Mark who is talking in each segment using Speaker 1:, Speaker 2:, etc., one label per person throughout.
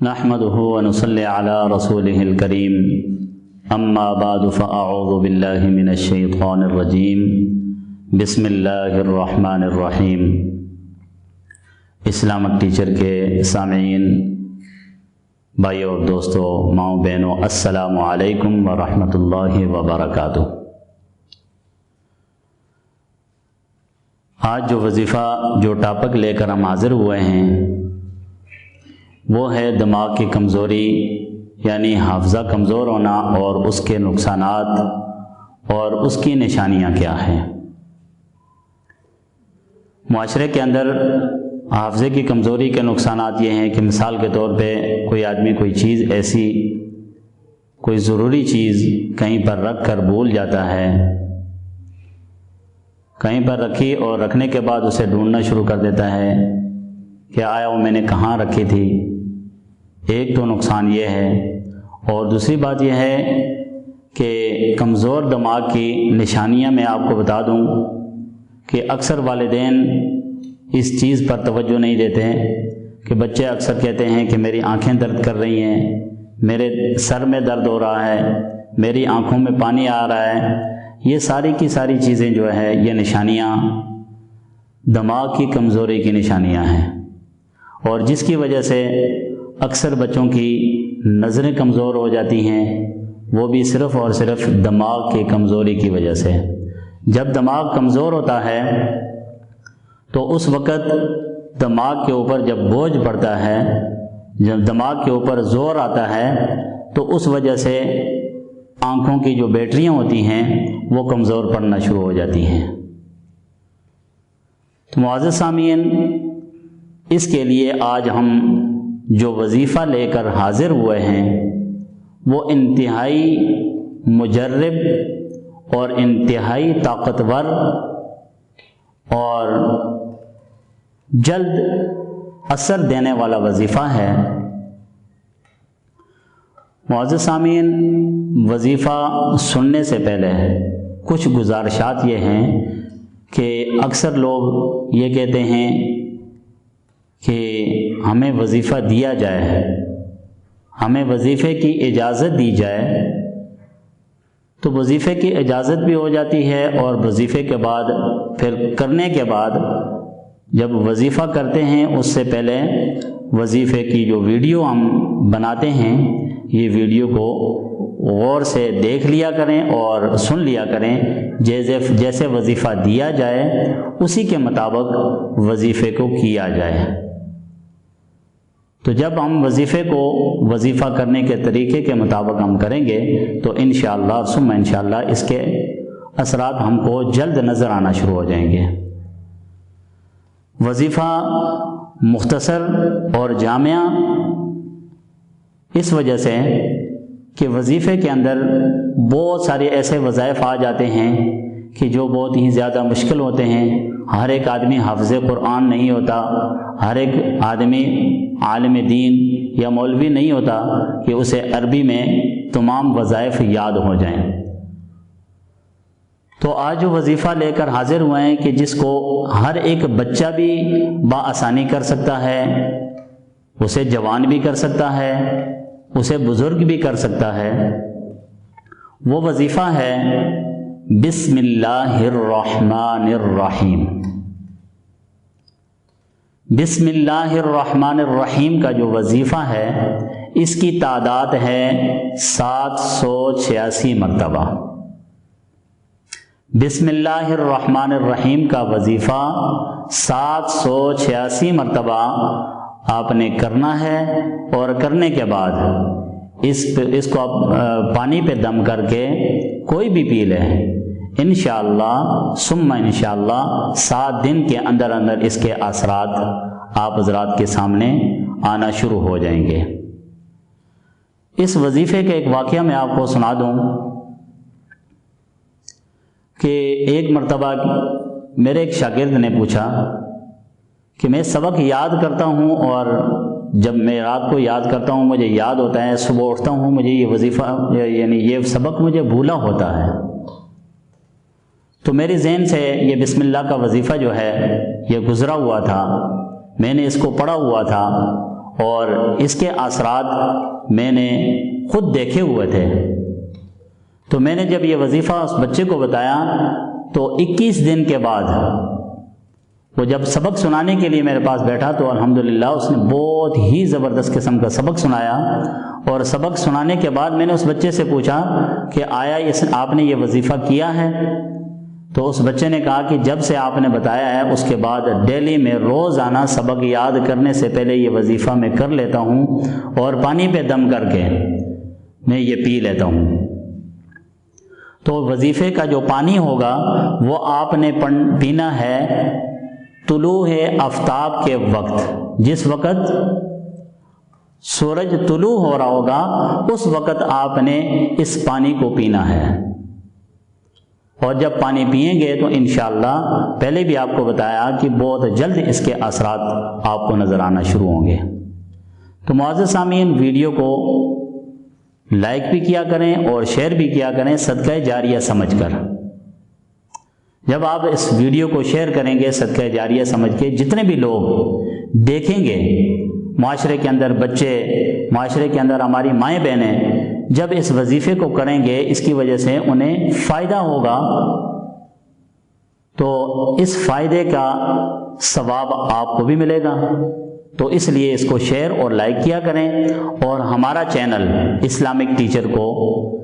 Speaker 1: نحمده ونصلي على رسوله الكريم اما بعد فاعوذ بالله من الشیطان الرجیم بسم اللہ الرحمن الرحیم۔ اسلامک ٹیچر کے سامعین، بھائیو اور دوستو، ماؤں بہنوں، السلام علیکم ورحمۃ اللہ وبرکاتہ۔ آج جو وظیفہ جو ٹاپک لے کر ہم حاضر ہوئے ہیں وہ ہے دماغ کی کمزوری، یعنی حافظہ کمزور ہونا اور اس کے نقصانات اور اس کی نشانیاں کیا ہیں۔ معاشرے کے اندر حافظے کی کمزوری کے نقصانات یہ ہیں کہ مثال کے طور پہ کوئی آدمی کوئی چیز ایسی، کوئی ضروری چیز کہیں پر رکھ کر بھول جاتا ہے، کہیں پر رکھی اور رکھنے کے بعد اسے ڈھونڈنا شروع کر دیتا ہے کہ آیا وہ میں نے کہاں رکھی تھی۔ ایک تو نقصان یہ ہے، اور دوسری بات یہ ہے کہ کمزور دماغ کی نشانیاں میں آپ کو بتا دوں کہ اکثر والدین اس چیز پر توجہ نہیں دیتے کہ بچے اکثر کہتے ہیں کہ میری آنکھیں درد کر رہی ہیں، میرے سر میں درد ہو رہا ہے، میری آنکھوں میں پانی آ رہا ہے۔ یہ ساری کی ساری چیزیں جو ہے یہ نشانیاں دماغ کی کمزوری کی نشانیاں ہیں، اور جس کی وجہ سے اکثر بچوں کی نظریں کمزور ہو جاتی ہیں، وہ بھی صرف اور صرف دماغ کی کمزوری کی وجہ سے۔ جب دماغ کمزور ہوتا ہے تو اس وقت دماغ کے اوپر جب بوجھ پڑتا ہے، جب دماغ کے اوپر زور آتا ہے تو اس وجہ سے آنکھوں کی جو بیٹریاں ہوتی ہیں وہ کمزور پڑنا شروع ہو جاتی ہیں۔ تو معزز سامعین، اس کے لیے آج ہم جو وظیفہ لے کر حاضر ہوئے ہیں وہ انتہائی مجرب اور انتہائی طاقتور اور جلد اثر دینے والا وظیفہ ہے۔ معزز سامعین، وظیفہ سننے سے پہلے کچھ گزارشات یہ ہیں کہ اکثر لوگ یہ کہتے ہیں کہ ہمیں وظیفہ دیا جائے، ہمیں وظیفے کی اجازت دی جائے، تو وظیفے کی اجازت بھی ہو جاتی ہے، اور وظیفے کے بعد پھر کرنے کے بعد جب وظیفہ کرتے ہیں اس سے پہلے وظیفے کی جو ویڈیو ہم بناتے ہیں، یہ ویڈیو کو غور سے دیکھ لیا کریں اور سن لیا کریں، جیسے وظیفہ دیا جائے اسی کے مطابق وظیفے کو کیا جائے۔ تو جب ہم وظیفے کو وظیفہ کرنے کے طریقے کے مطابق ہم کریں گے تو انشاءاللہ ثم انشاءاللہ اس کے اثرات ہم کو جلد نظر آنا شروع ہو جائیں گے۔ وظیفہ مختصر اور جامع اس وجہ سے کہ وظیفے کے اندر بہت سارے ایسے وظائف آ جاتے ہیں کہ جو بہت ہی زیادہ مشکل ہوتے ہیں۔ ہر ایک آدمی حافظ قرآن نہیں ہوتا، ہر ایک آدمی عالم دین یا مولوی نہیں ہوتا کہ اسے عربی میں تمام وظائف یاد ہو جائیں۔ تو آج جو وظیفہ لے کر حاضر ہوئے ہیں کہ جس کو ہر ایک بچہ بھی بآسانی کر سکتا ہے، اسے جوان بھی کر سکتا ہے، اسے بزرگ بھی کر سکتا ہے، وہ وظیفہ ہے بسم اللہ الرحمن الرحیم۔ بسم اللہ الرحمن الرحیم کا جو وظیفہ ہے اس کی تعداد ہے 786 مرتبہ۔ بسم اللہ الرحمن الرحیم کا وظیفہ 786 مرتبہ آپ نے کرنا ہے، اور کرنے کے بعد اس کو آپ پانی پہ دم کر کے کوئی بھی پی لیں، انشاءاللہ ثم انشاءاللہ 7 دن کے اندر اندر اس کے اثرات آپ حضرات کے سامنے آنا شروع ہو جائیں گے۔ اس وظیفے کے ایک واقعہ میں آپ کو سنا دوں کہ ایک مرتبہ میرے ایک شاگرد نے پوچھا کہ میں سبق یاد کرتا ہوں، اور جب میں رات کو یاد کرتا ہوں مجھے یاد ہوتا ہے، صبح اٹھتا ہوں مجھے یہ وظیفہ یعنی یہ سبق مجھے بھولا ہوتا ہے۔ تو میرے ذہن سے یہ بسم اللہ کا وظیفہ جو ہے یہ گزرا ہوا تھا، میں نے اس کو پڑھا ہوا تھا، اور اس کے اثرات میں نے خود دیکھے ہوئے تھے۔ تو میں نے جب یہ وظیفہ اس بچے کو بتایا تو 21 دن کے بعد وہ جب سبق سنانے کے لیے میرے پاس بیٹھا تو الحمدللہ اس نے بہت ہی زبردست قسم کا سبق سنایا، اور سبق سنانے کے بعد میں نے اس بچے سے پوچھا کہ آیا آپ نے یہ وظیفہ کیا ہے؟ تو اس بچے نے کہا کہ جب سے آپ نے بتایا ہے اس کے بعد ڈیلی میں روزانہ سبق یاد کرنے سے پہلے یہ وظیفہ میں کر لیتا ہوں، اور پانی پہ دم کر کے میں یہ پی لیتا ہوں۔ تو وظیفے کا جو پانی ہوگا وہ آپ نے پینا ہے طلوع آفتاب کے وقت، جس وقت سورج طلوع ہو رہا ہوگا اس وقت آپ نے اس پانی کو پینا ہے، اور جب پانی پئیں گے تو انشاءاللہ پہلے بھی آپ کو بتایا کہ بہت جلد اس کے اثرات آپ کو نظر آنا شروع ہوں گے۔ تو معزز سامعین، ویڈیو کو لائک بھی کیا کریں اور شیئر بھی کیا کریں صدقہ جاریہ سمجھ کر۔ جب آپ اس ویڈیو کو شیئر کریں گے صدقہ جاریہ سمجھ کے، جتنے بھی لوگ دیکھیں گے، معاشرے کے اندر بچے، معاشرے کے اندر ہماری مائیں بہنیں جب اس وظیفے کو کریں گے اس کی وجہ سے انہیں فائدہ ہوگا، تو اس فائدے کا ثواب آپ کو بھی ملے گا۔ تو اس لیے اس کو شیئر اور لائک کیا کریں، اور ہمارا چینل اسلامک ٹیچر کو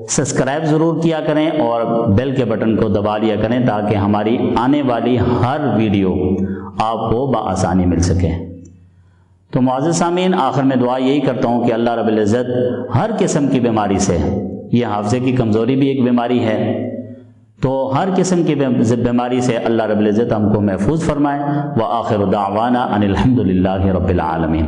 Speaker 1: سبسکرائب ضرور کیا کریں اور بیل کے بٹن کو دبا لیا کریں تاکہ ہماری آنے والی ہر ویڈیو آپ کو بآسانی مل سکے۔ تو معزز سامعین، آخر میں دعا یہی کرتا ہوں کہ اللہ رب العزت ہر قسم کی بیماری سے، یہ حافظے کی کمزوری بھی ایک بیماری ہے، تو ہر قسم کی بیماری سے اللہ رب العزت ہم کو محفوظ فرمائے۔ وآخر دعوانا ان الحمد للہ رب العالمین۔